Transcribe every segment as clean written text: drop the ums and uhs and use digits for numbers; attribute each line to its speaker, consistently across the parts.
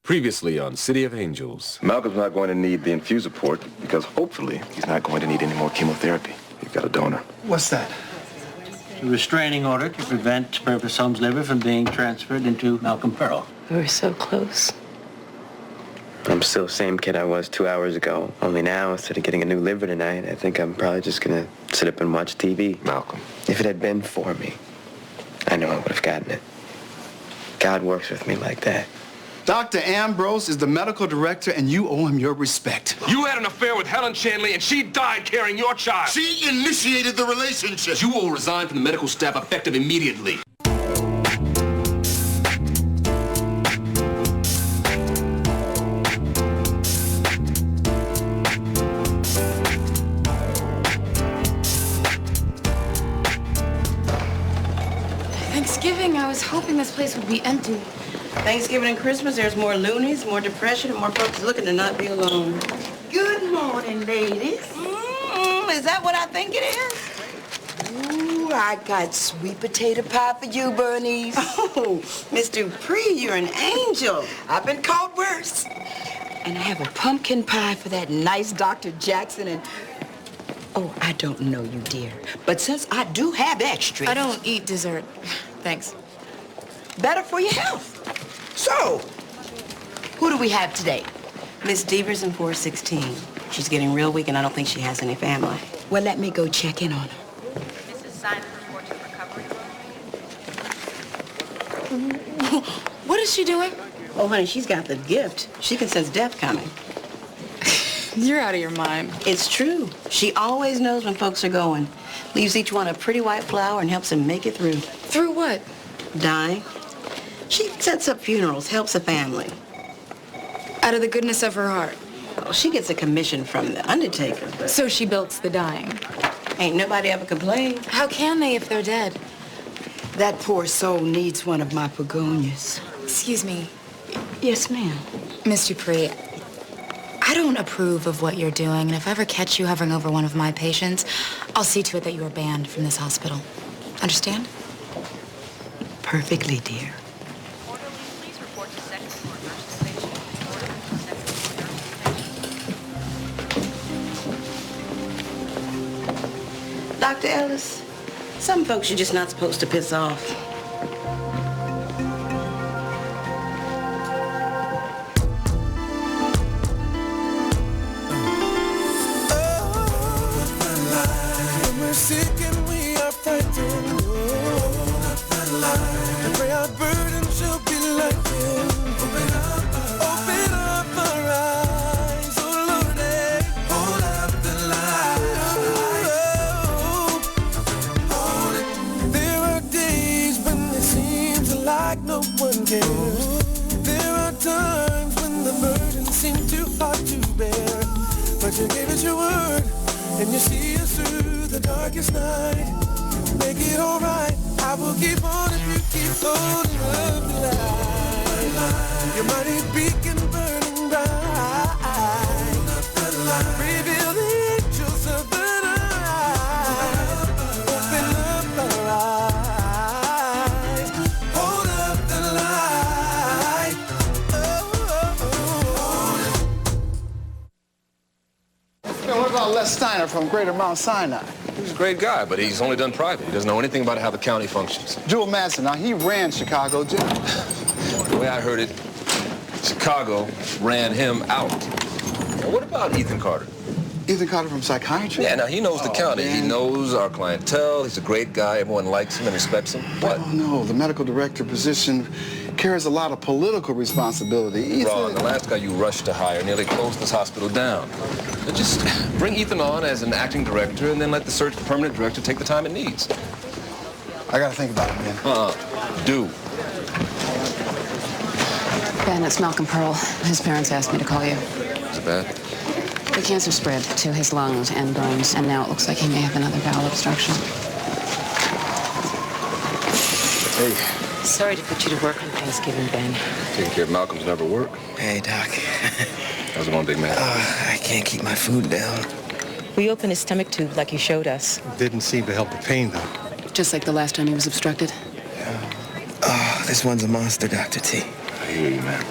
Speaker 1: Previously on City of Angels.
Speaker 2: Malcolm's not going to need the infuser port because hopefully he's not going to need any more chemotherapy. He's got a donor.
Speaker 3: What's that?
Speaker 4: A restraining order to prevent Purvis Holmes' liver from being transferred into Malcolm Pearl.
Speaker 5: We were so close.
Speaker 6: I'm still the same kid I was 2 hours ago. Only now, instead of getting a new liver tonight, I think I'm probably just gonna sit up and watch TV.
Speaker 2: Malcolm.
Speaker 6: If it had been for me, I know I would have gotten it. God works with me like that.
Speaker 3: Dr. Ambrose is the medical director, and you owe him your respect.
Speaker 7: You had an affair with Helen Shanley, and she died carrying your child.
Speaker 8: She initiated the relationship.
Speaker 7: You will resign from the medical staff effective immediately.
Speaker 9: Thanksgiving, I was hoping this place would be empty.
Speaker 10: Thanksgiving and Christmas, there's more loonies, more depression, and more folks looking to not be alone. Good morning, ladies. Is that what I think it is?
Speaker 11: Ooh, I got sweet potato pie for you, Bernice.
Speaker 10: Oh, Miss Dupree, you're an angel.
Speaker 11: I've been called worse. And I have a pumpkin pie for that nice Dr. Jackson and... Oh, I don't know you, dear. But since I do have extras...
Speaker 9: I don't eat dessert. Thanks.
Speaker 11: Better for your health. So, who do we have today?
Speaker 10: Miss Devers in 416. She's getting real weak, and I don't think she has any family.
Speaker 11: Well, let me go check in on her.
Speaker 12: Mrs. Simon reports for recovery.
Speaker 9: What is she doing?
Speaker 10: Oh, honey, she's got the gift. She can sense death coming.
Speaker 9: You're out of your mind.
Speaker 10: It's true. She always knows when folks are going. Leaves each one a pretty white flower and helps them make it through.
Speaker 9: Through what?
Speaker 10: Dying. She sets up funerals, helps a family.
Speaker 9: Out of the goodness of her heart.
Speaker 10: Well, she gets a commission from the undertaker, but...
Speaker 9: So she bilks the dying.
Speaker 10: Ain't nobody ever complained.
Speaker 9: How can they if they're dead?
Speaker 11: That poor soul needs one of my begonias.
Speaker 9: Excuse me.
Speaker 11: Yes, ma'am.
Speaker 9: Miss Dupree, I don't approve of what you're doing, and if I ever catch you hovering over one of my patients, I'll see to it that you are banned from this hospital. Understand?
Speaker 11: Perfectly, dear.
Speaker 12: Please report to second floor nurses station.
Speaker 10: Dr. Ellis, some folks you're just not supposed to piss off.
Speaker 13: There are times when the burden seems too hard to bear, but you gave us your word, and you see us through the darkest night. Make it alright, I will keep on if you keep holding up the light. Your mighty beacon burning bright. Reveal the angels of the night. Open up our eyes. Hold up the light.
Speaker 3: What about Les Steiner from Greater Mount Sinai?
Speaker 7: He's a great guy, but he's only done private. He doesn't know anything about how the county functions.
Speaker 3: Jewel Madsen, now he ran Chicago, Jim.
Speaker 7: The way I heard it, Chicago ran him out. Now, what about Ethan Carter?
Speaker 3: Ethan Carter from psychiatry?
Speaker 7: Yeah, now he knows the county.
Speaker 3: Man.
Speaker 7: He knows our clientele. He's a great guy. Everyone likes him and respects him. What?
Speaker 3: Oh, no, the medical director position carries a lot of political responsibility. Ethan...
Speaker 7: Ron, the last guy you rushed to hire nearly closed this hospital down. Now just bring Ethan on as an acting director and then let the search for permanent director take the time it needs.
Speaker 3: I gotta think about it, man.
Speaker 7: Do.
Speaker 5: Ben, it's Malcolm Pearl. His parents asked me to call you.
Speaker 7: Is it bad?
Speaker 5: The cancer spread to his lungs and burns, and now it looks like he may have another bowel obstruction.
Speaker 7: Hey.
Speaker 5: Sorry to put you to work on Thanksgiving, Ben.
Speaker 7: Taking care of Malcolm's never work.
Speaker 6: Hey, Doc.
Speaker 7: How's it going, big man?
Speaker 6: I can't keep my food down.
Speaker 5: We opened his stomach tube like you showed us.
Speaker 13: Didn't seem to help the pain, though.
Speaker 5: Just like the last time he was obstructed.
Speaker 6: Oh, this one's a monster, Dr. T.
Speaker 7: I hear you, man.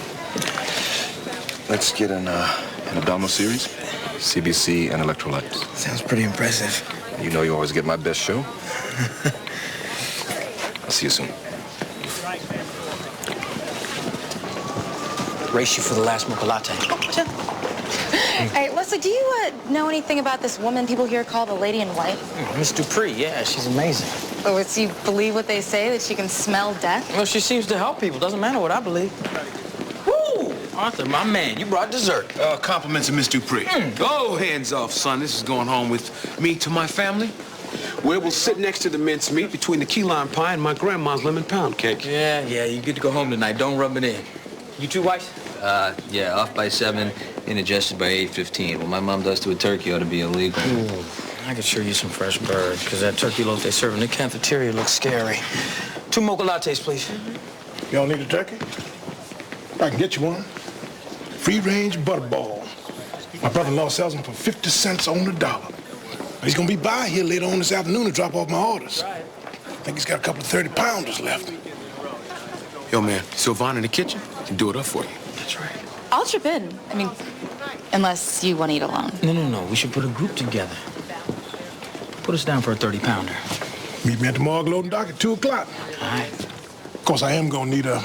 Speaker 2: Let's get an abdominal series, CBC, and electrolytes.
Speaker 6: Sounds pretty impressive.
Speaker 2: You know you always get my best show. I'll see you soon.
Speaker 4: Race you for the last mocha latte.
Speaker 5: Hey, Leslie, do you know anything about this woman people here call the Lady in White?
Speaker 4: Miss Dupree, yeah, she's amazing.
Speaker 5: Oh, do you believe what they say, that she can smell death?
Speaker 4: Well, she seems to help people. Doesn't matter what I believe. Woo! Arthur, my man, you brought dessert.
Speaker 8: Compliments of Miss Dupree.
Speaker 14: Oh, hands off, son. This is going home with me to my family, where we'll sit next to the mincemeat between the key lime pie and my grandma's lemon pound cake.
Speaker 4: Yeah, you get to go home tonight. Don't rub it in. You too, Weiss?
Speaker 15: Yeah, off by 7, indigested by 8:15. What my mom does to a turkey ought to be illegal.
Speaker 4: Ooh, I could show you some fresh birds, because that turkey loaf they serve in the cafeteria looks scary. 2 mocha lattes, please.
Speaker 16: Y'all need a turkey? I can get you one. Free-range butterball. My brother-in-law sells them for 50 cents on the dollar. He's gonna be by here later on this afternoon to drop off my orders. I think he's got a couple of 30-pounders left.
Speaker 14: Yo, man, Sylvan in the kitchen can do it up for you.
Speaker 4: That's right.
Speaker 5: I'll chip in. I mean, unless you want to eat alone.
Speaker 4: No. We should put a group together. Put us down for a 30-pounder.
Speaker 16: Meet me at the morgue loading dock at 2 o'clock.
Speaker 4: All right.
Speaker 16: Of course, I am gonna need a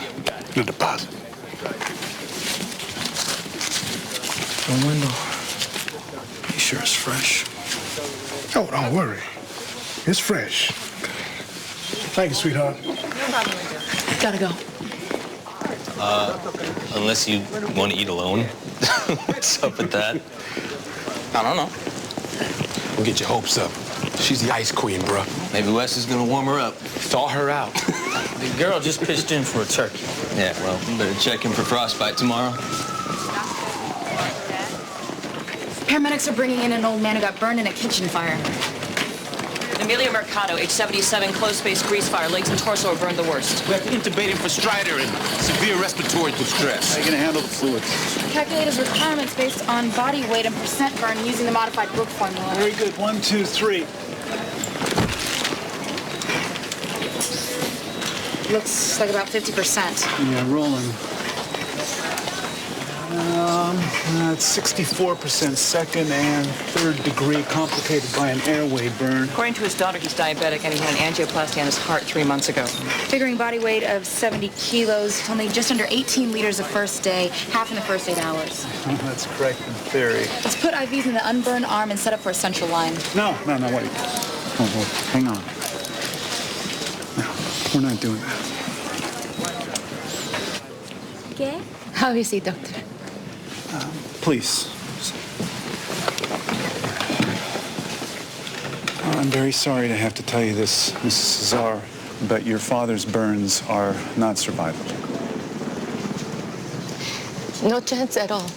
Speaker 16: deposit.
Speaker 4: John Wendell, you sure it's fresh?
Speaker 16: Oh, don't worry. It's fresh. Thank you, sweetheart.
Speaker 5: Gotta go.
Speaker 15: Unless you want to eat alone. What's up with that?
Speaker 4: I don't know.
Speaker 14: We'll get your hopes up. She's the ice queen, bro.
Speaker 15: Maybe Wes is going to warm her up.
Speaker 14: Thaw her out.
Speaker 4: The girl just pitched in for a turkey.
Speaker 15: Yeah, well, better check in for frostbite tomorrow.
Speaker 5: Paramedics are bringing in an old man who got burned in a kitchen fire.
Speaker 12: Amelia Mercado, age 77, closed space grease fire. Legs and torso are burned the worst.
Speaker 8: We have to intubate him for stridor and severe respiratory distress.
Speaker 3: How are you going to handle the fluids?
Speaker 5: Calculate his requirements based on body weight and percent burn using the modified Brooke formula.
Speaker 16: Very good. 1, 2, 3.
Speaker 5: Looks like about 50%.
Speaker 3: Yeah, rolling. It's 64% second and third degree, complicated by an airway burn.
Speaker 12: According to his daughter, he's diabetic and he had an angioplasty on his heart 3 months ago.
Speaker 5: Figuring body weight of 70 kilos, told me just under 18 liters the first day, half in the first 8 hours.
Speaker 3: That's correct in theory.
Speaker 5: Let's put IVs in the unburned arm and set up for a central line.
Speaker 3: No, wait. Oh, hang on. No, we're not doing that.
Speaker 5: Okay. How is he, doctor?
Speaker 3: Please. I'm very sorry to have to tell you this, Mrs. Cesar, but your father's burns are not survivable.
Speaker 5: No chance at all.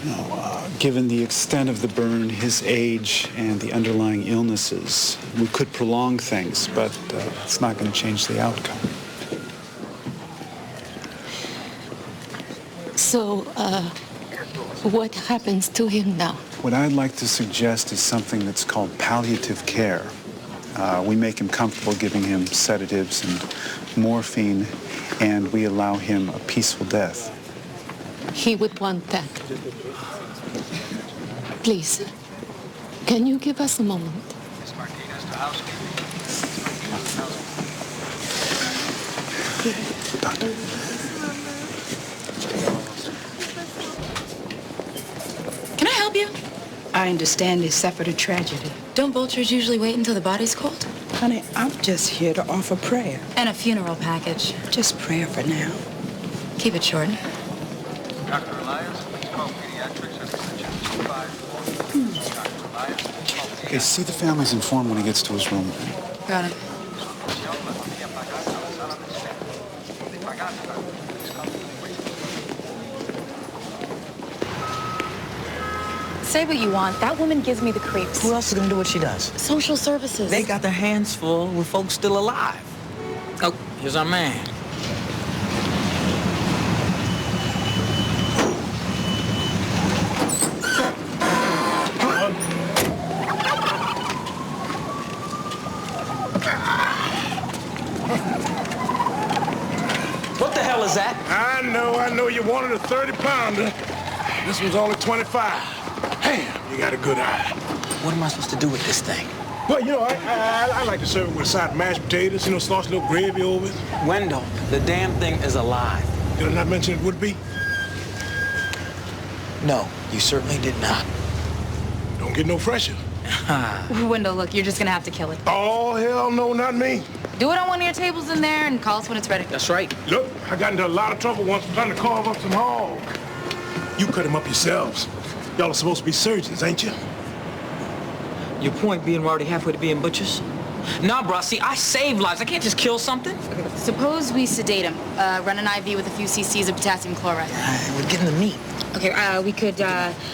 Speaker 3: No, given the extent of the burn, his age, and the underlying illnesses, we could prolong things, but it's not going to change the outcome.
Speaker 5: So, what happens to him now?
Speaker 3: What I'd like to suggest is something that's called palliative care. We make him comfortable giving him sedatives and morphine, and we allow him a peaceful death.
Speaker 5: He would want that. Please, can you give us a moment?
Speaker 3: Doctor.
Speaker 9: Can I help you?
Speaker 11: I understand they suffered a tragedy.
Speaker 9: Don't vultures usually wait until the body's cold?
Speaker 11: Honey, I'm just here to offer prayer.
Speaker 9: And a funeral package.
Speaker 11: Just prayer for now.
Speaker 9: Keep it short.
Speaker 17: Dr. Elias, 12 pediatrics at
Speaker 3: Okay, see the family's informed when he gets to his room.
Speaker 9: Got it. Say what you want. That woman gives me the creeps.
Speaker 4: Who else is going to do what she does?
Speaker 5: Social services.
Speaker 4: They got their hands full with folks still alive. Oh, here's our man.
Speaker 16: What the hell is that? I know know you wanted a 30-pounder. This one's only 25. Damn, you got a good eye.
Speaker 4: What am I supposed to do with this thing?
Speaker 16: Well, you know, I like to serve it with a side of mashed potatoes, you know, sauce, a little gravy over it.
Speaker 4: Wendell, the damn thing is alive.
Speaker 16: Did I not mention it would be?
Speaker 4: No, you certainly did not.
Speaker 16: Don't get no fresher.
Speaker 5: Wendell, look, you're just gonna have to kill it.
Speaker 16: Oh, hell no, not me.
Speaker 5: Do it on one of your tables in there and call us when it's ready.
Speaker 4: That's right.
Speaker 16: Look, I got into a lot of trouble once trying to carve up some hog. You cut him up yourselves. Y'all are supposed to be surgeons, ain't you?
Speaker 4: Your point being we're already halfway to being butchers? Nah, bro, see, I save lives. I can't just kill something.
Speaker 5: Suppose we sedate him, run an IV with a few cc's of potassium chloride.
Speaker 4: We're getting the meat.
Speaker 5: Okay, we could,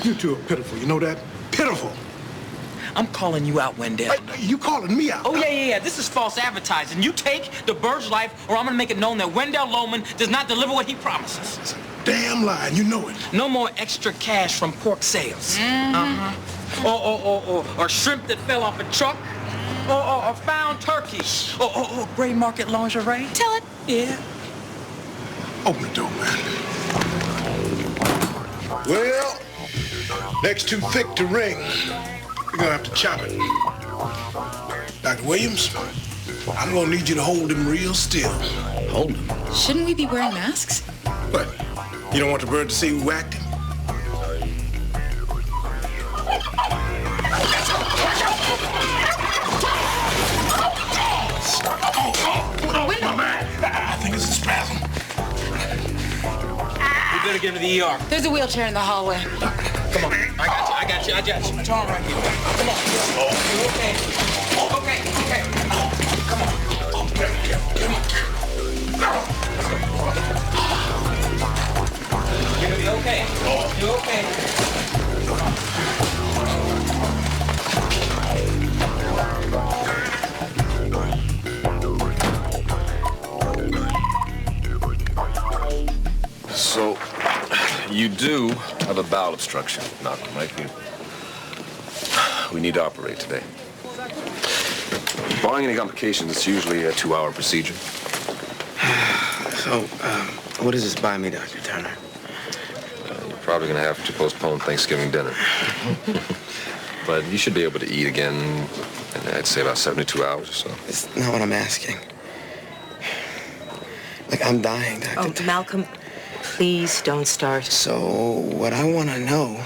Speaker 16: You two are pitiful, you know that? Pitiful.
Speaker 4: I'm calling you out, Wendell.
Speaker 16: You calling me out?
Speaker 4: Oh, yeah. This is false advertising. You take the bird's life, or I'm gonna make it known that Wendell Loman does not deliver what he promises.
Speaker 16: It's a damn lie, and you know it.
Speaker 4: No more extra cash from pork sales. Or shrimp that fell off a truck. Or found turkey. Or gray market lingerie.
Speaker 5: Tell it.
Speaker 4: Yeah.
Speaker 16: Open the door, man. Well, neck's too thick to ring. We're gonna have to chop it. Dr. Williams, I'm gonna need you to hold him real still.
Speaker 4: Hold him?
Speaker 9: Shouldn't we be wearing masks?
Speaker 16: What? You don't want the bird to see who whacked him? My man. I think it's a spasm.
Speaker 4: We better get him to the ER.
Speaker 5: There's a wheelchair in the hallway.
Speaker 4: Come on. I got you. It's all right here. Come on. You okay? Okay. Come on. You're gonna be okay. You're okay.
Speaker 1: So, you do have a bowel obstruction, Malcolm, right? We need to operate today. Barring any complications, it's usually a 2-hour procedure.
Speaker 6: So, what does this buy me, Dr. Turner?
Speaker 1: You're probably going to have to postpone Thanksgiving dinner. But you should be able to eat again in, I'd say, about 72 hours or so.
Speaker 6: It's not what I'm asking. Like, I'm dying, Dr.
Speaker 11: Oh, Malcolm, please don't start.
Speaker 6: So, what I want to know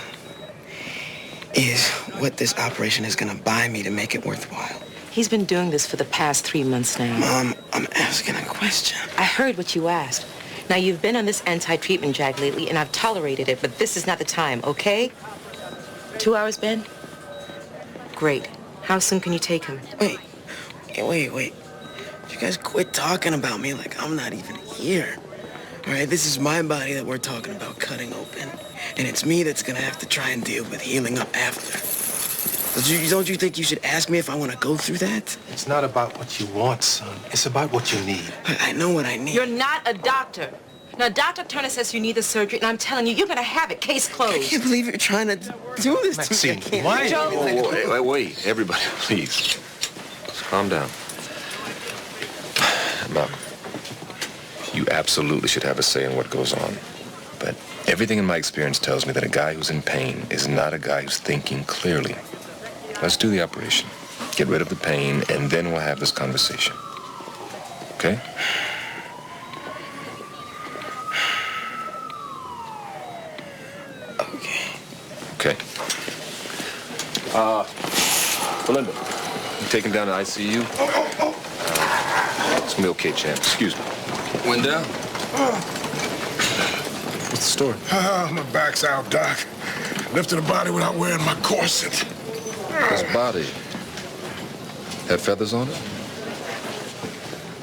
Speaker 6: is what this operation is going to buy me to make it worthwhile.
Speaker 11: He's been doing this for the past 3 months now.
Speaker 6: Mom, I'm asking a question.
Speaker 11: I heard what you asked. Now, you've been on this anti-treatment jag lately, and I've tolerated it, but this is not the time, okay? 2 hours, Ben? Great. How soon can you take him?
Speaker 6: Wait. You guys quit talking about me like I'm not even here. All right, this is my body that we're talking about cutting open. And it's me that's gonna have to try and deal with healing up after. Don't you think you should ask me if I want to go through that?
Speaker 14: It's not about what you want, son. It's about what you need.
Speaker 6: I know what I need.
Speaker 11: You're not a doctor. Now, Dr. Turner says you need the surgery, and I'm telling you, you're gonna have it. Case closed.
Speaker 6: I can't believe you're trying to do this
Speaker 14: Maxine,
Speaker 6: to me.
Speaker 14: why?
Speaker 1: Wait. Everybody, please. Just calm down. Malcolm, you absolutely should have a say in what goes on. But everything in my experience tells me that a guy who's in pain is not a guy who's thinking clearly. Let's do the operation. Get rid of the pain, and then we'll have this conversation. Okay? Okay. Belinda, you take him down to ICU? It's gonna be okay, champ. Excuse me.
Speaker 7: Wendell?
Speaker 1: What's the story?
Speaker 16: My back's out, Doc. Lifted a body without wearing my corset.
Speaker 1: His body had feathers on it?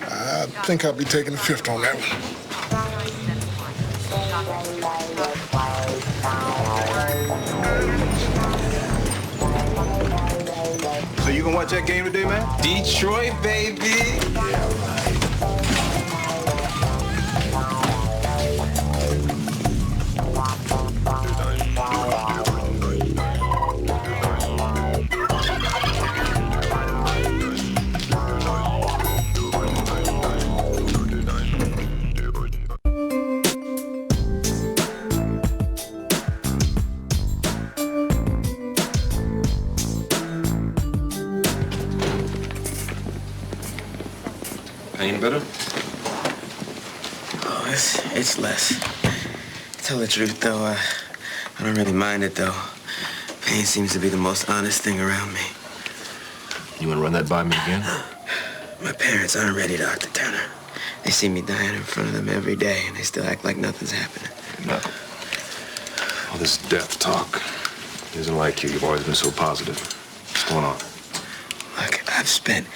Speaker 16: I think I'll be taking the fifth on that one.
Speaker 2: So you gonna watch that game today, man?
Speaker 14: Detroit, baby.
Speaker 7: Pain better?
Speaker 6: Oh, it's less. Tell the truth, though, I don't really mind it, though. Pain seems to be the most honest thing around me.
Speaker 7: You want to run that by me again?
Speaker 6: My parents aren't ready, Dr. Turner. They see me dying in front of them every day, and they still act like nothing's happening.
Speaker 7: No. All this death talk isn't like you. You've always been so positive. What's going on?
Speaker 6: Look, I've spent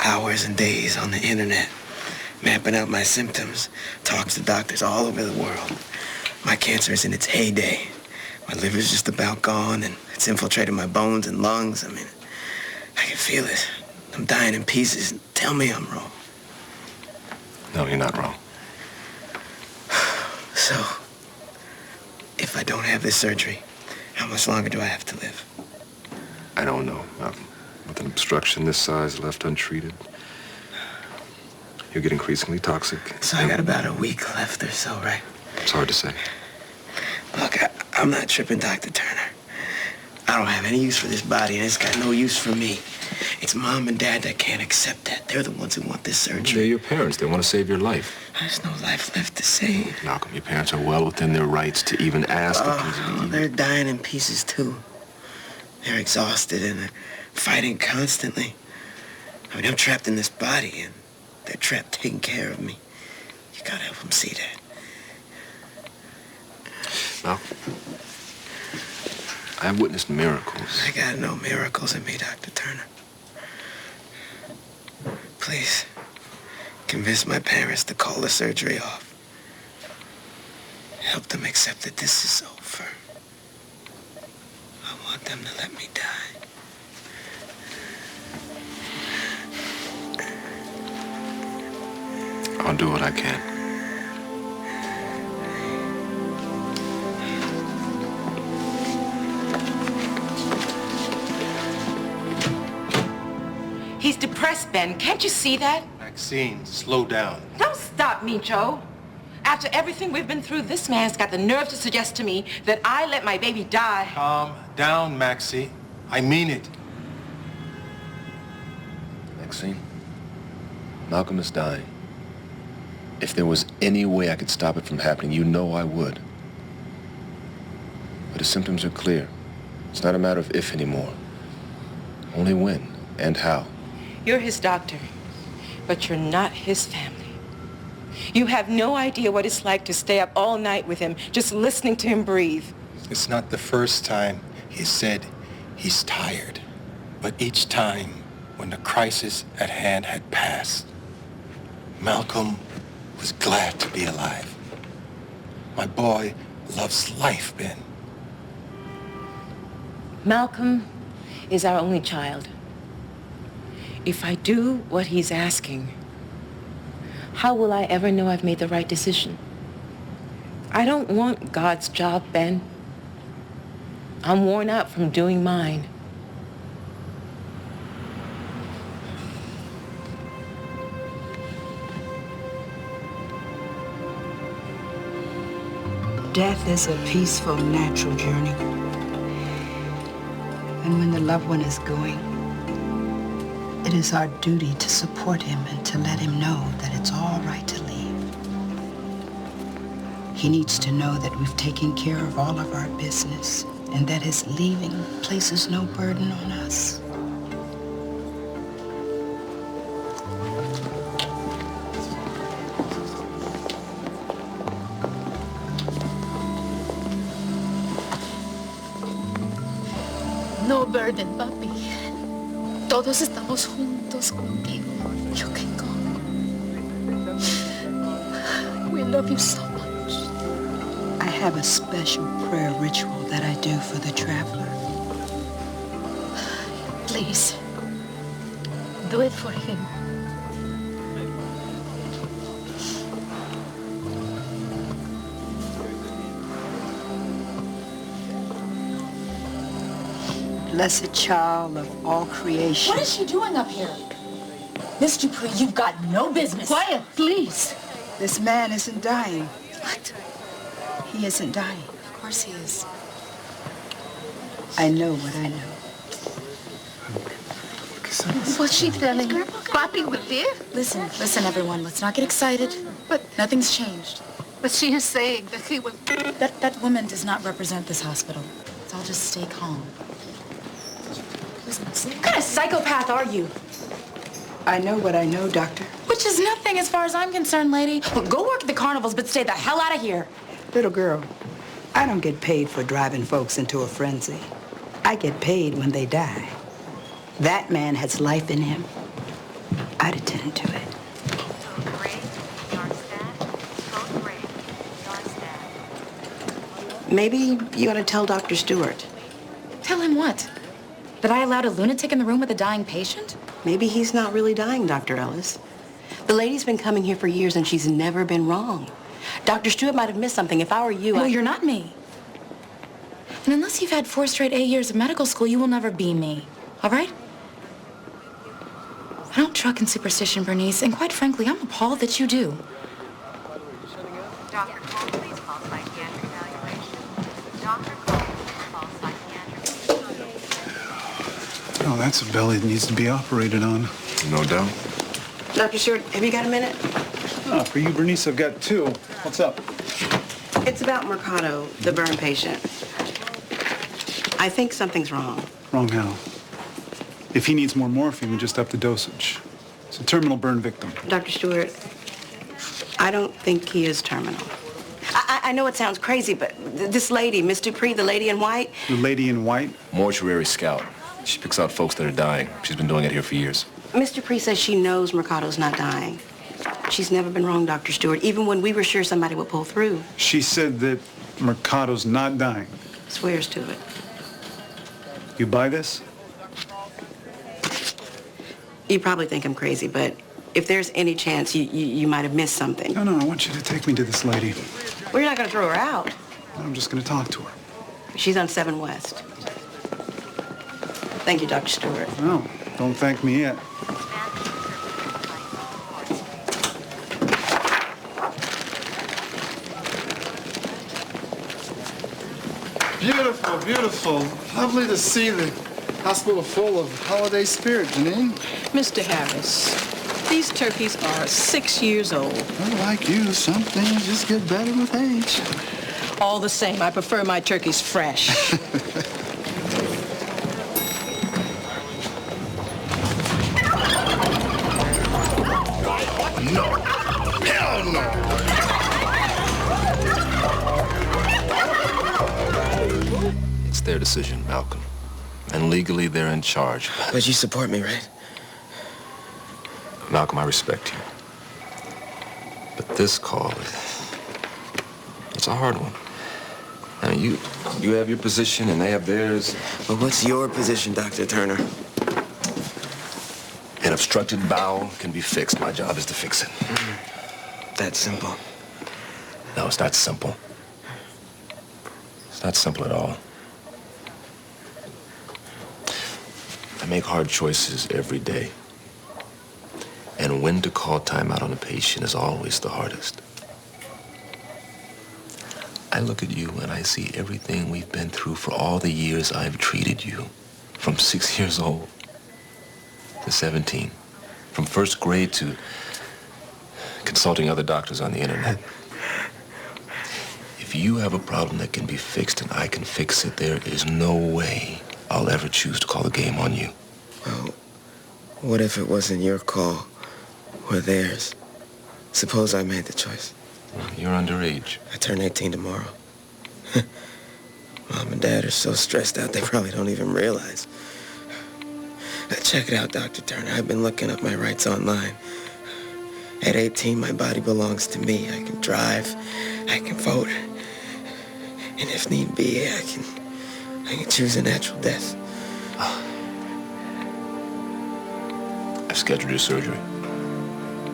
Speaker 6: hours and days on the internet mapping out my symptoms, talked to doctors all over the world. My cancer is in its heyday. My liver's just about gone, and it's infiltrated my bones and lungs. I mean, I can feel it. I'm dying in pieces. Tell me I'm wrong.
Speaker 7: No, you're not wrong.
Speaker 6: So, if I don't have this surgery, how much longer do I have to live?
Speaker 7: I don't know. With an obstruction this size left untreated, you'll get increasingly toxic.
Speaker 6: So I got about a week left or so, right?
Speaker 7: It's hard to say.
Speaker 6: Look, I'm not tripping, Dr. Turner. I don't have any use for this body, and it's got no use for me. It's Mom and Dad that can't accept that. They're the ones who want this surgery.
Speaker 7: They're your parents. They want to save your life.
Speaker 6: There's no life left to save.
Speaker 7: Malcolm, your parents are well within their rights to even ask if
Speaker 6: Oh, they're dying in pieces, too. They're exhausted, and they're fighting constantly. I mean, I'm trapped in this body, and they're trapped taking care of me. You gotta help them see that.
Speaker 7: Malcolm, I've witnessed miracles.
Speaker 6: I got no miracles in me, Dr. Turner. Please, convince my parents to call the surgery off. Help them accept that this is over. I want them to let me die.
Speaker 7: I'll do what I can.
Speaker 11: He's depressed, Ben. Can't you see that?
Speaker 16: Maxine, slow down.
Speaker 11: Don't stop me, Joe. After everything we've been through, this man's got the nerve to suggest to me that I let my baby die.
Speaker 16: Calm down, Maxie. I mean it.
Speaker 1: Maxine, Malcolm is dying. If there was any way I could stop it from happening, you know I would. But his symptoms are clear. It's not a matter of if anymore. Only when and how.
Speaker 11: You're his doctor, but you're not his family. You have no idea what it's like to stay up all night with him, just listening to him breathe.
Speaker 18: It's not the first time he said he's tired, but each time when the crisis at hand had passed, Malcolm was glad to be alive. My boy loves life, Ben.
Speaker 11: Malcolm is our only child. If I do what he's asking, how will I ever know I've made the right decision? I don't want God's job, Ben. I'm worn out from doing mine.
Speaker 19: Death is a peaceful, natural journey. And when the loved one is going, it is our duty to support him and to let him know that it's all right to leave. He needs to know that we've taken care of all of our business and that his leaving places no burden on us.
Speaker 20: No burden, papi. Todos estamos juntos contigo. You can go. We love you so much.
Speaker 19: I have a special prayer ritual that I do for the traveler.
Speaker 20: Please, do it for him.
Speaker 19: Blessed child of all creation.
Speaker 20: What is she doing up here? Miss Dupree, you've got no business. Quiet, please.
Speaker 19: This man isn't dying.
Speaker 20: What?
Speaker 19: He isn't dying.
Speaker 20: Of course he is.
Speaker 19: I know what I know.
Speaker 20: Was she telling you? Papi was there?
Speaker 9: Listen, everyone. Let's not get excited.
Speaker 20: But
Speaker 9: nothing's changed.
Speaker 20: But she is saying that he was...
Speaker 9: That woman does not represent this hospital. So I'll just stay calm. What kind of psychopath are you?
Speaker 19: I know what I know, Doctor.
Speaker 9: Which is nothing as far as I'm concerned, lady. Well, go work at the carnivals, but stay the hell out of here.
Speaker 19: Little girl, I don't get paid for driving folks into a frenzy. I get paid when they die. That man has life in him. I'd attend to it.
Speaker 10: Maybe you ought to tell Dr. Stewart.
Speaker 9: Tell him what? That I allowed a lunatic in the room with a dying patient?
Speaker 10: Maybe he's not really dying, Dr. Ellis. The lady's been coming here for years and she's never been wrong. Dr. Stewart might have missed something. If I were you,
Speaker 9: Well, you're not me. And unless you've had 4 straight A years of medical school, you will never be me. All right? I don't truck in superstition, Bernice, and quite frankly, I'm appalled that you do.
Speaker 21: Dr. Cole, please call psychiatric evaluation. Dr. Cole, please call psychiatric.
Speaker 3: Oh, that's a belly that needs to be operated on.
Speaker 1: No doubt.
Speaker 10: Dr. Stewart, have you got a minute?
Speaker 3: For you, Bernice, I've got 2. What's up?
Speaker 10: It's about Mercado, the burn patient. I think something's wrong.
Speaker 3: Wrong how? If he needs more morphine, we just up the dosage. It's a terminal burn victim.
Speaker 10: Dr. Stewart, I don't think he is terminal. I know it sounds crazy, but this lady, Miss Dupree, the lady in white...
Speaker 3: The lady in white?
Speaker 7: Mortuary scout. She picks out folks that are dying. She's been doing it here for years.
Speaker 10: Miss Dupree says she knows Mercado's not dying. She's never been wrong, Dr. Stewart, even when we were sure somebody would pull through.
Speaker 3: She said that Mercado's not dying.
Speaker 10: Swears to it.
Speaker 3: You buy this?
Speaker 10: You probably think I'm crazy, but if there's any chance you might have missed something.
Speaker 3: No, I want you to take me to this lady.
Speaker 10: Well, you're not going to throw her out.
Speaker 3: I'm just going to talk to her.
Speaker 10: She's on 7 West. Thank you, Dr. Stewart.
Speaker 3: No, don't thank me yet.
Speaker 22: Beautiful, beautiful. Lovely to see the hospital full of holiday spirit, Janine.
Speaker 23: Mr. Harris, these turkeys are 6 years old.
Speaker 22: Well, like you, some things just get better with age.
Speaker 23: All the same, I prefer my turkeys fresh.
Speaker 16: No. Hell no.
Speaker 7: It's their decision, Malcolm. And legally, they're in charge.
Speaker 6: But you support me, right?
Speaker 7: Malcolm, I respect you. But this call, it's a hard one. I mean, you have your position and they have theirs.
Speaker 6: But what's your position, Dr. Turner?
Speaker 7: An obstructed bowel can be fixed. My job is to fix it.
Speaker 6: That's simple.
Speaker 7: No, it's not simple. It's not simple at all. I make hard choices every day. And when to call time out on a patient is always the hardest. I look at you and I see everything we've been through for all the years I've treated you. From 6 years old to 17. From first grade to consulting other doctors on the internet. If you have a problem that can be fixed and I can fix it, there is no way I'll ever choose to call the game on you.
Speaker 6: Well, what if it wasn't your call or theirs? Suppose I made the choice.
Speaker 7: You're underage.
Speaker 6: I turn 18 tomorrow. Mom and Dad are so stressed out they probably don't even realize. Check it out, Dr. Turner. I've been looking up my rights online. At 18, my body belongs to me. I can drive, I can vote, and if need be, I can choose a natural death.
Speaker 7: I've scheduled your surgery.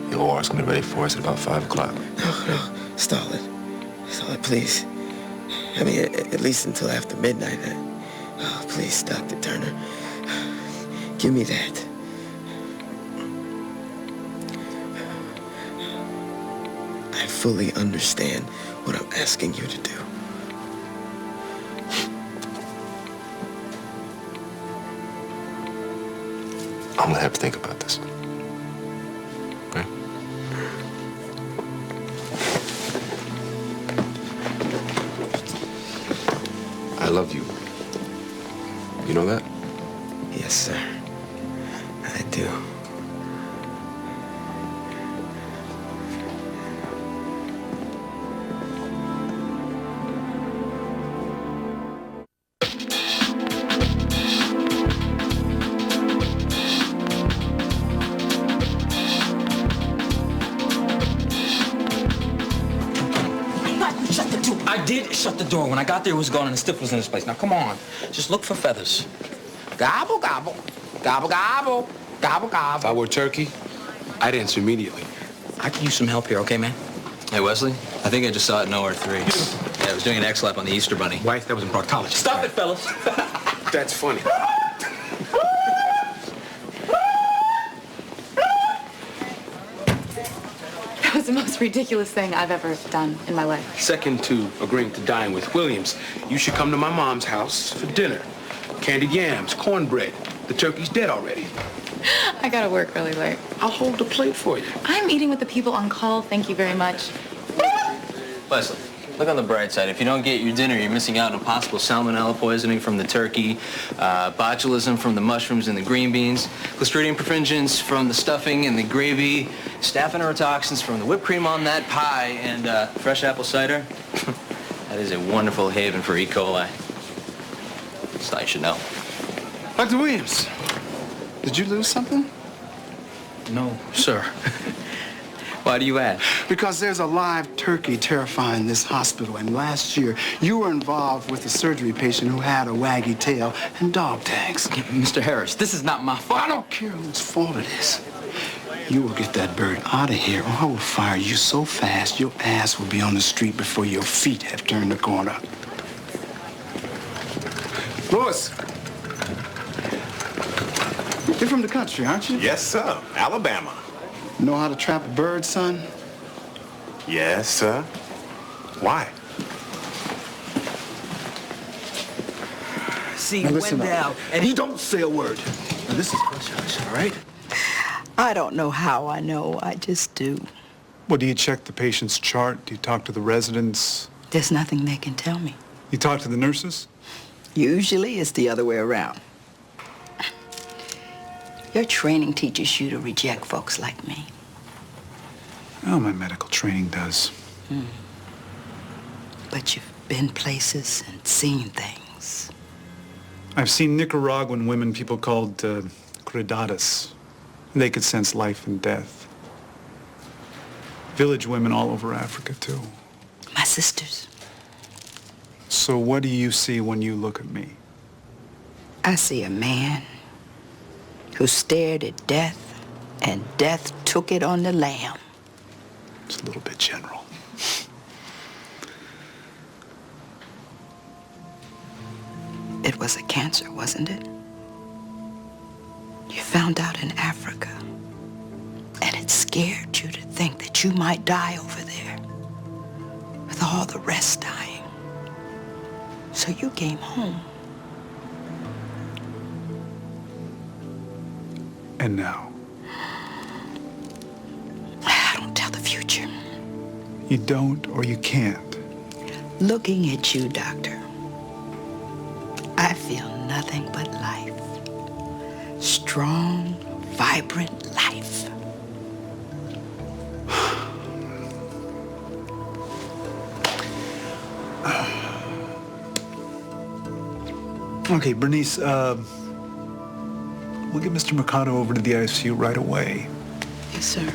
Speaker 7: The OR's gonna be ready for us at about 5 o'clock.
Speaker 6: No, stall it. Stall it, please. I mean, at least until after midnight. Oh, please, Dr. Turner. Give me that. I fully understand what I'm asking you to do.
Speaker 1: I'm gonna have to think about this. Okay? I love you. You know that?
Speaker 6: Yes, sir. I do.
Speaker 4: I did shut the door. When I got there, it was gone and the stiff was in this place. Now, come on. Just look for feathers. Gobble, gobble. Gobble, gobble. Gobble, gobble.
Speaker 14: If I were Turkey, I'd answer immediately.
Speaker 4: I could use some help here, okay, man?
Speaker 8: Hey, Wesley, I think I just saw it in OR3. Yeah, I was doing an X-lap on the Easter Bunny.
Speaker 14: Wife, that was in proctology.
Speaker 4: Stop it, fellas.
Speaker 14: That's funny.
Speaker 5: That was the most ridiculous thing I've ever done in my life.
Speaker 14: Second to agreeing to dine with Williams, you should come to my mom's house for dinner. Candied yams, cornbread. The turkey's dead already.
Speaker 5: I gotta work really late.
Speaker 14: I'll hold the plate for you.
Speaker 5: I'm eating with the people on call. Thank you very much.
Speaker 8: Wesley, look on the bright side. If you don't get your dinner, you're missing out on possible salmonella poisoning from the turkey, botulism from the mushrooms and the green beans, Clostridium perfringens from the stuffing and the gravy, staph enterotoxins from the whipped cream on that pie, and fresh apple cider. That is a wonderful haven for E. coli. Just thought you should know.
Speaker 22: Dr. Williams, did you lose something?
Speaker 4: No, sir. Why do you ask?
Speaker 22: Because there's a live turkey terrifying this hospital, and last year you were involved with a surgery patient who had a waggy tail and dog tags.
Speaker 4: Mr. Harris, this is not my fault.
Speaker 22: I don't care whose fault it is. You will get that bird out of here, or I will fire you so fast your ass will be on the street before your feet have turned the corner. Louis, you're from the country, aren't you?
Speaker 2: Yes, sir. Alabama.
Speaker 22: Know how to trap a bird, son?
Speaker 2: Yes, sir. Why?
Speaker 6: See,
Speaker 22: Now
Speaker 6: he
Speaker 22: listen
Speaker 6: went
Speaker 22: up.
Speaker 6: down, and he
Speaker 22: Don't say a word. Now, this is hush, hush, all right?
Speaker 19: I don't know how I know. I just do.
Speaker 3: Well, do you check the patient's chart? Do you talk to the residents?
Speaker 19: There's nothing they can tell me.
Speaker 3: You talk to the nurses?
Speaker 19: Usually it's the other way around. Your training teaches you to reject folks like me.
Speaker 3: Oh, my medical training does.
Speaker 19: But you've been places and seen things.
Speaker 3: I've seen Nicaraguan women people called cridadas. They could sense life and death. Village women all over Africa, too.
Speaker 19: My sisters.
Speaker 3: So what do you see when you look at me?
Speaker 19: I see a man who stared at death, and death took it on the lamb.
Speaker 3: It's a little bit general.
Speaker 19: It was a cancer, wasn't it? You found out in Africa, and it scared you to think that you might die over there, with all the rest dying. So you came home.
Speaker 3: And now?
Speaker 19: I don't tell the future.
Speaker 3: You don't or you can't.
Speaker 19: Looking at you, Doctor, I feel nothing but life. Strong, vibrant life.
Speaker 3: Okay, Bernice, we'll get Mr. Mercado over to the ICU right away.
Speaker 19: Yes, sir.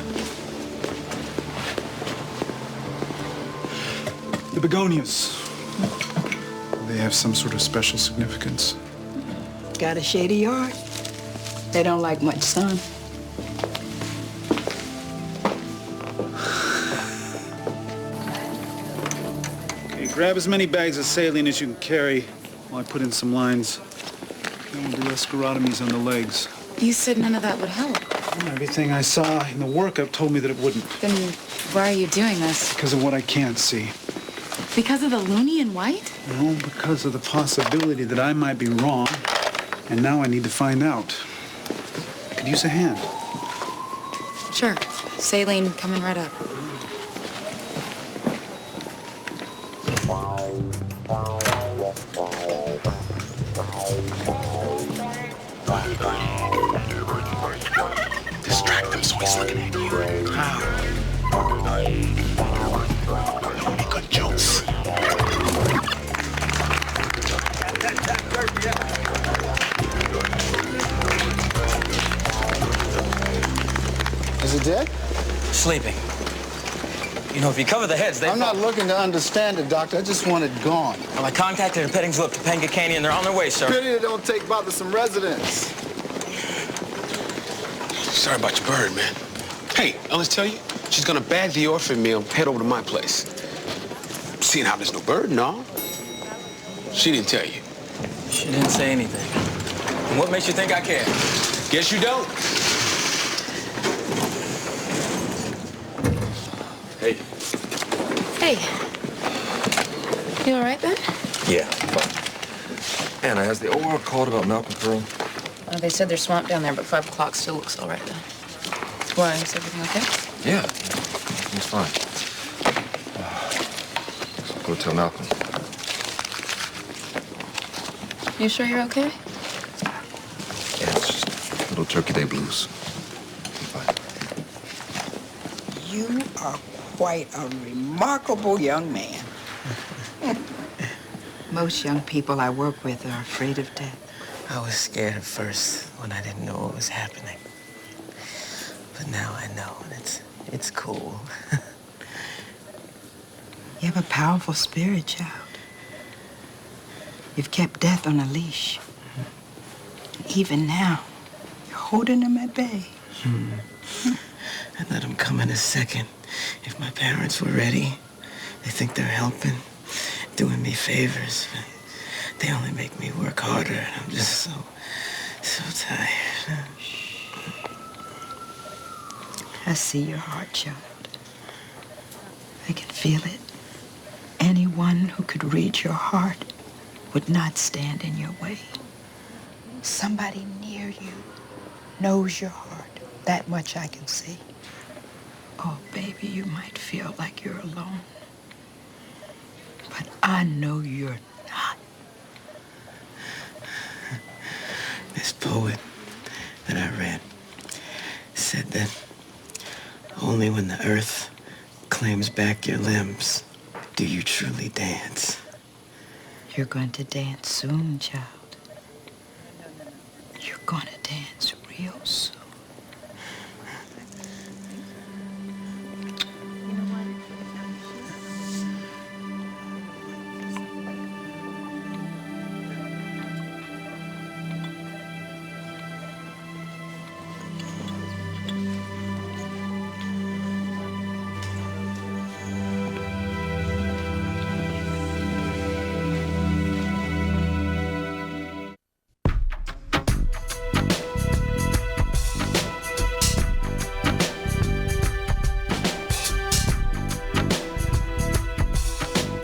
Speaker 3: The begonias. They have some sort of special significance.
Speaker 19: Got a shady yard. They don't like much sun.
Speaker 3: Okay, grab as many bags of saline as you can carry while I put in some lines. Then we'll do escharotomies on the legs.
Speaker 5: You said none of that would help.
Speaker 3: Well, everything I saw in the workup told me that it wouldn't.
Speaker 5: Then why are you doing this?
Speaker 3: Because of what I can't see.
Speaker 5: Because of the loony in white?
Speaker 3: No, because of the possibility that I might be wrong, and now I need to find out. I can could use a hand.
Speaker 9: Sure. Saline coming right up.
Speaker 16: Distract him so he's looking at you. How? Make good jokes.
Speaker 12: Is it dead?
Speaker 4: Sleeping. You know, if you cover the heads, they...
Speaker 12: I'm not looking to understand it, Doctor. I just want it gone.
Speaker 4: Well, I contacted a petting zoo up Topanga Canyon. They're on their way, sir.
Speaker 12: Pity they don't take bothersome residents.
Speaker 14: Sorry about your bird, man. Hey, Ellis tell you, she's gonna bag the orphan meal, head over to my place. Seeing how there's no bird and all. She didn't tell you.
Speaker 4: She didn't say anything. And what makes you think I care?
Speaker 14: Guess you don't.
Speaker 1: Hey.
Speaker 9: Hey. You all right, Ben?
Speaker 1: Yeah, fine. Anna, has the OR called about Malcolm Pearl?
Speaker 9: They said they're swamped down there, but 5 o'clock still looks all right, though. Why, is everything okay?
Speaker 1: Yeah, everything's fine. Go tell Malcolm.
Speaker 9: You sure you're okay?
Speaker 1: Yeah, it's just little Turkey Day blues.
Speaker 19: You are quite a remarkable young man. Most young people I work with are afraid of death.
Speaker 6: I was scared at first when I didn't know what was happening. But now I know, and it's cool.
Speaker 19: You have a powerful spirit, child. You've kept death on a leash. Even now, you're holding him at bay.
Speaker 6: I'd let him come in a second. If my parents were ready, they think they're helping, doing me favors. They only make me work harder, and I'm just so tired.
Speaker 19: I see your heart, child. I can feel it. Anyone who could read your heart would not stand in your way. Somebody near you knows your heart. That much I can see. Oh, baby, you might feel like you're alone. But I know you're not.
Speaker 6: This poet that I read said that only when the earth claims back your limbs do you truly dance.
Speaker 19: You're going to dance soon, child. You're going to dance real soon.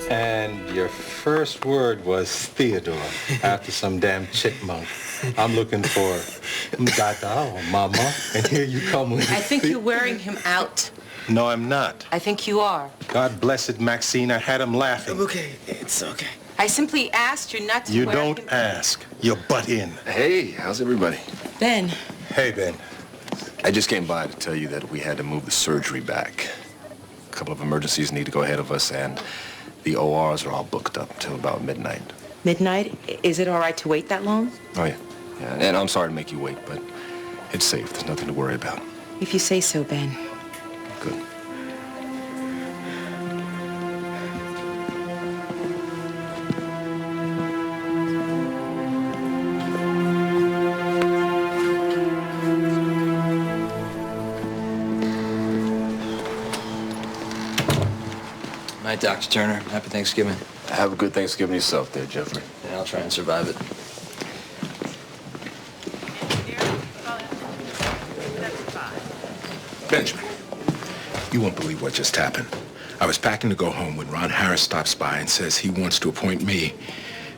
Speaker 18: And your first word was Theodore, after some damn chipmunk. I'm looking for Dada or Mama, and here you come with...
Speaker 11: I think you're wearing him out.
Speaker 18: No, I'm not.
Speaker 11: I think you are.
Speaker 18: God bless it, Maxine. I had him laughing.
Speaker 6: Okay, it's okay.
Speaker 11: I simply asked you not to
Speaker 18: You
Speaker 11: wear
Speaker 18: don't
Speaker 11: him.
Speaker 18: ask. You butt in.
Speaker 1: Hey, how's everybody?
Speaker 11: Ben.
Speaker 18: Hey, Ben.
Speaker 1: I just came by to tell you that we had to move the surgery back. A couple of emergencies need to go ahead of us, and the ORs are all booked up till about midnight.
Speaker 11: Midnight? Is it all right to wait that long?
Speaker 1: Oh, yeah. Yeah, and I'm sorry to make you wait, but it's safe. There's nothing to worry about.
Speaker 11: If you say so, Ben.
Speaker 1: Good.
Speaker 4: Night, Dr. Turner. Happy Thanksgiving.
Speaker 1: Have a good Thanksgiving yourself there, Jeffrey.
Speaker 4: Yeah, I'll try and survive it.
Speaker 16: Benjamin, you won't believe what just happened. I was packing to go home when Ron Harris stops by and says he wants to appoint me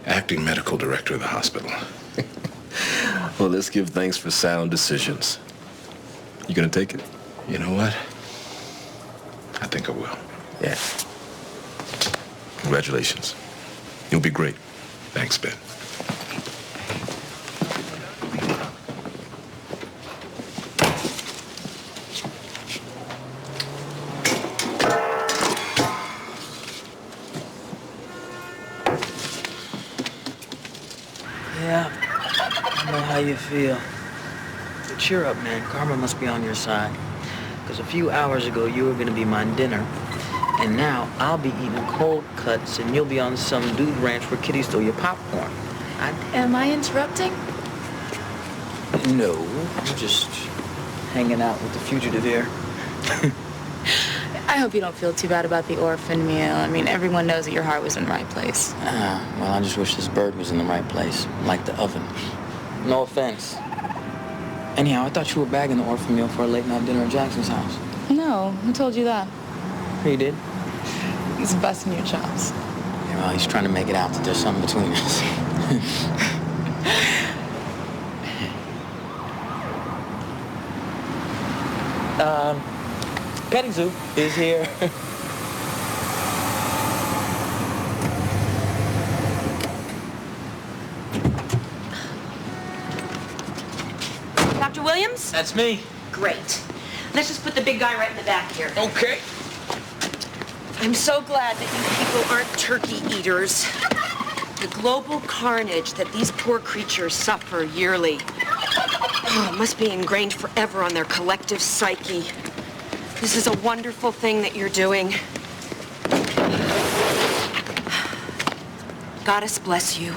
Speaker 16: acting medical director of the hospital.
Speaker 1: Well, let's give thanks for sound decisions. You gonna take it?
Speaker 2: You know what? I think I will.
Speaker 1: Yeah. Congratulations. You'll be great.
Speaker 2: Thanks, Ben.
Speaker 6: Yeah, I know how you feel. But cheer up, man. Karma must be on your side. Because a few hours ago, you were going to be my dinner. And now, I'll be eating cold cuts, and you'll be on some dude ranch where kitties stole your popcorn.
Speaker 9: Am I interrupting?
Speaker 6: No, I'm just hanging out with the fugitive here.
Speaker 9: I hope you don't feel too bad about the orphan meal. I mean, everyone knows that your heart was in the right place.
Speaker 6: Well, I just wish this bird was in the right place, like the oven. No offense. Anyhow, I thought you were bagging the orphan meal for a late night dinner at Jackson's house.
Speaker 9: No, who told you that?
Speaker 6: He did.
Speaker 9: He's busting your chops.
Speaker 6: Yeah, well, he's trying to make it out that there's something between us. Petting zoo is here.
Speaker 10: Dr. Williams?
Speaker 4: That's me.
Speaker 10: Great. Let's just put the big guy right in the back here.
Speaker 4: Okay.
Speaker 10: I'm so glad that you people aren't turkey eaters. The global carnage that these poor creatures suffer yearly must be ingrained forever on their collective psyche. This is a wonderful thing that you're doing. Goddess bless you.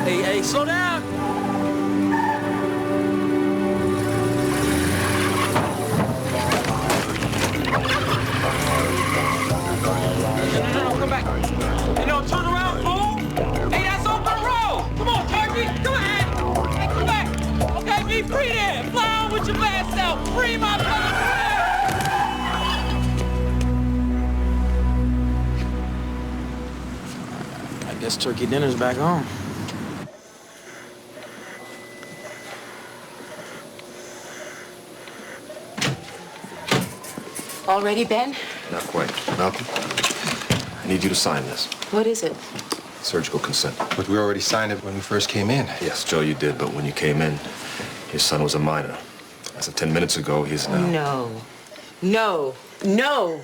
Speaker 4: Hey, slow down. No, come back. Hey, no, turn around, fool. Hey, that's open road. Come on, turkey. Go ahead. Hey, come back. Okay, be free then. Fly on with your bad self. Free my
Speaker 6: I guess turkey dinner's back home.
Speaker 11: All ready, Ben?
Speaker 1: Not quite. Malcolm, I need you to sign this.
Speaker 11: What is it?
Speaker 1: Surgical consent.
Speaker 18: But we already signed it when we first came in.
Speaker 1: Yes, Joe, you did, but when you came in, your son was a minor. As of 10 minutes ago, he's now...
Speaker 11: No. No. No.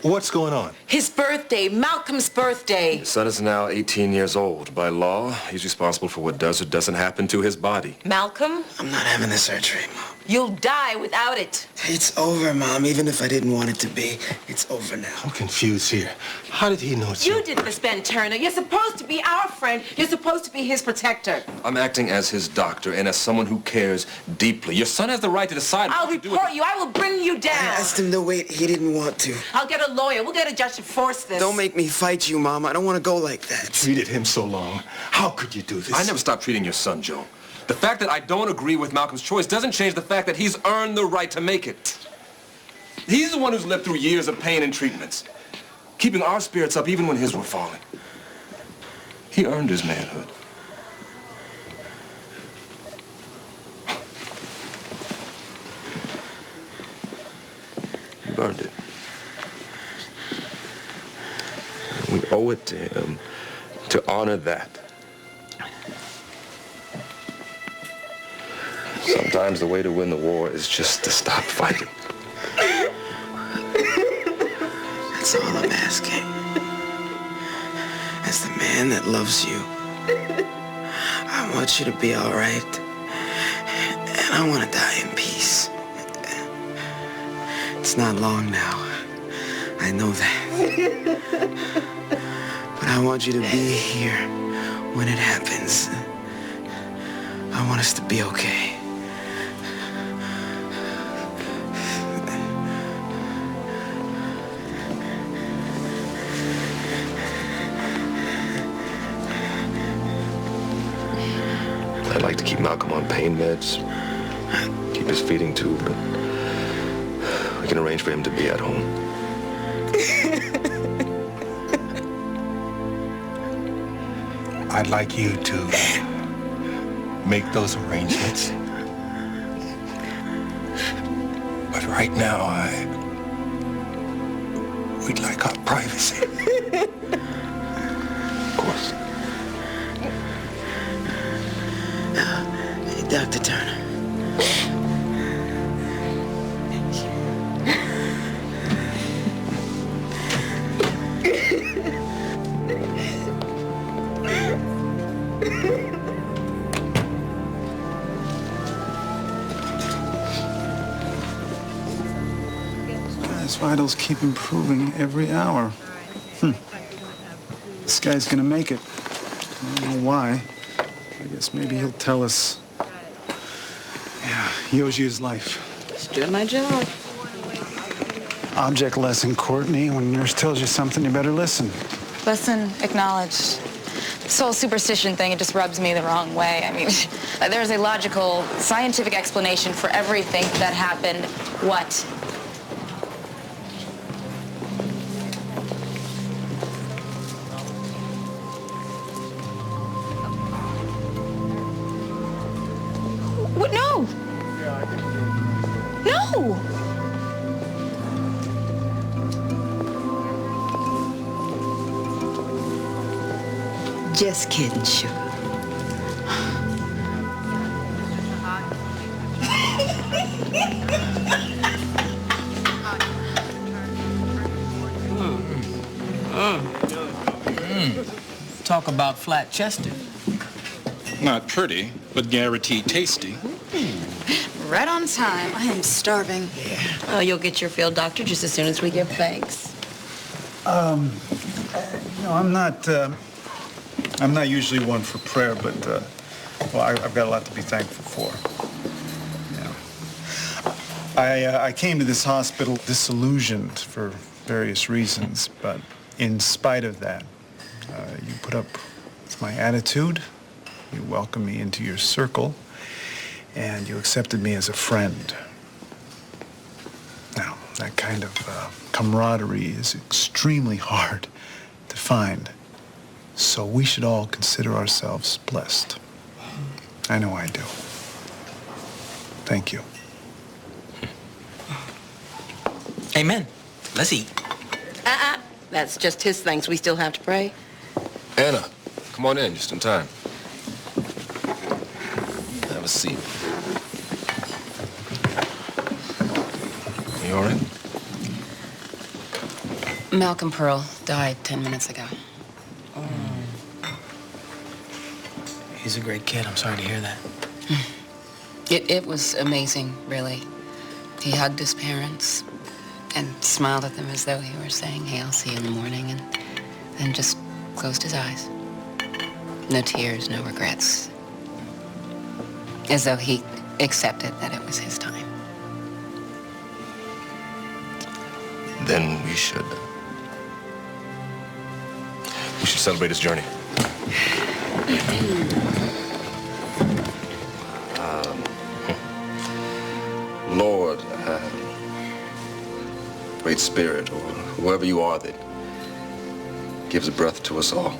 Speaker 18: What's going on?
Speaker 11: His birthday, Malcolm's birthday.
Speaker 1: Your son is now 18 years old. By law, he's responsible for what does or doesn't happen to his body.
Speaker 11: Malcolm?
Speaker 6: I'm not having the surgery, Mom.
Speaker 11: You'll die without it.
Speaker 6: It's over, Mom. Even if I didn't want it to be, it's over now.
Speaker 18: I'm confused here. How did he know it's
Speaker 11: You did this, Ben Turner. You're supposed to be our friend. You're supposed to be his protector.
Speaker 1: I'm acting as his doctor and as someone who cares deeply. Your son has the right to decide
Speaker 11: I'll
Speaker 1: what to do
Speaker 11: report you. I will bring you down.
Speaker 6: I asked him to wait. He didn't want to.
Speaker 11: I'll get a lawyer. We'll get a judge to force this.
Speaker 6: Don't make me fight you, Mom. I don't want to go like that.
Speaker 18: You treated him so long. How could you do this?
Speaker 1: I never stopped treating your son, Joe. The fact that I don't agree with Malcolm's choice doesn't change the fact that he's earned the right to make it. He's the one who's lived through years of pain and treatments, keeping our spirits up even when his were falling. He earned his manhood. You've earned it. We owe it to him to honor that. Sometimes the way to win the war is just to stop fighting.
Speaker 6: That's all I'm asking. As the man that loves you, I want you to be all right. And I want to die in peace. It's not long now. I know that. But I want you to be here when it happens. I want us to be okay.
Speaker 1: I'd like to keep Malcolm on pain meds, keep his feeding tube, but
Speaker 2: We can arrange for him to be at home.
Speaker 18: I'd like you to make those arrangements. But right now, we'd like our privacy.
Speaker 2: Of course.
Speaker 6: Hey, Dr. Turner.
Speaker 3: His vitals keep improving every hour. This guy's gonna make it. I don't know why. I guess maybe he'll tell us. Yeah, he owes you his life.
Speaker 11: Just doing my job.
Speaker 3: Object lesson, Courtney. When a nurse tells you something, you better listen.
Speaker 5: Lesson acknowledged. This whole superstition thing, it just rubs me the wrong way. I mean, there's a logical, scientific explanation for everything that happened. What? What? No! No!
Speaker 19: Just kidding, sugar.
Speaker 4: Talk about flat-chested.
Speaker 13: Not pretty, but guaranteed tasty.
Speaker 9: Right on time. I am starving.
Speaker 11: Oh, you'll get your fill, doctor, just as soon as we give thanks.
Speaker 3: No, I'm not usually one for prayer, but, well, I've got a lot to be thankful for. Yeah. I came to this hospital disillusioned for various reasons, but in spite of that, you put up with my attitude, you welcomed me into your circle, and you accepted me as a friend. Now, that kind of camaraderie is extremely hard to find. So we should all consider ourselves blessed. I know I do. Thank you.
Speaker 4: Amen. Let's eat.
Speaker 11: That's just his thanks. We still have to pray.
Speaker 1: Anna, come on in, just in time. Have a seat. You all right?
Speaker 9: Malcolm Pearl died 10 minutes ago.
Speaker 4: He's a great kid. I'm sorry to hear that.
Speaker 9: It was amazing, really. He hugged his parents and smiled at them as though he were saying, hey, I'll see you in the morning, and then just closed his eyes. No tears, no regrets. As though he accepted that it was his time.
Speaker 1: Then we should celebrate his journey.
Speaker 2: Lord, Great Spirit, or whoever you are that gives breath to us all,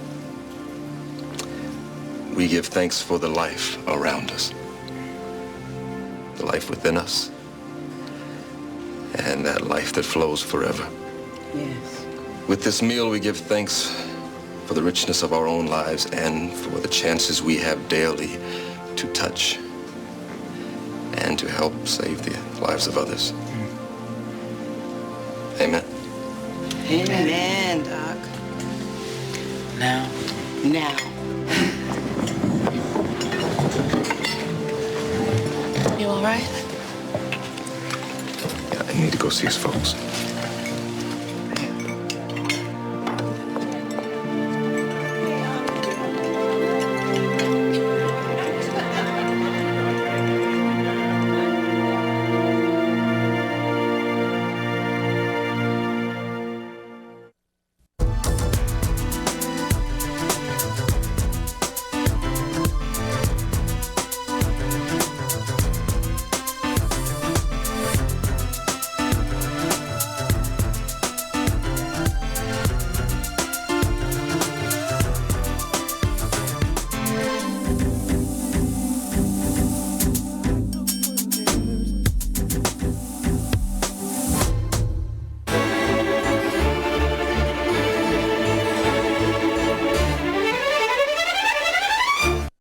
Speaker 2: we give thanks for the life around us, the life within us, and that life that flows forever.
Speaker 11: Yes.
Speaker 2: With this meal, we give thanks for the richness of our own lives and for the chances we have daily to touch and to help save the lives of others. Amen.
Speaker 11: Amen, Doc.
Speaker 4: Now?
Speaker 11: Now.
Speaker 9: You all right?
Speaker 2: I need to go see his folks.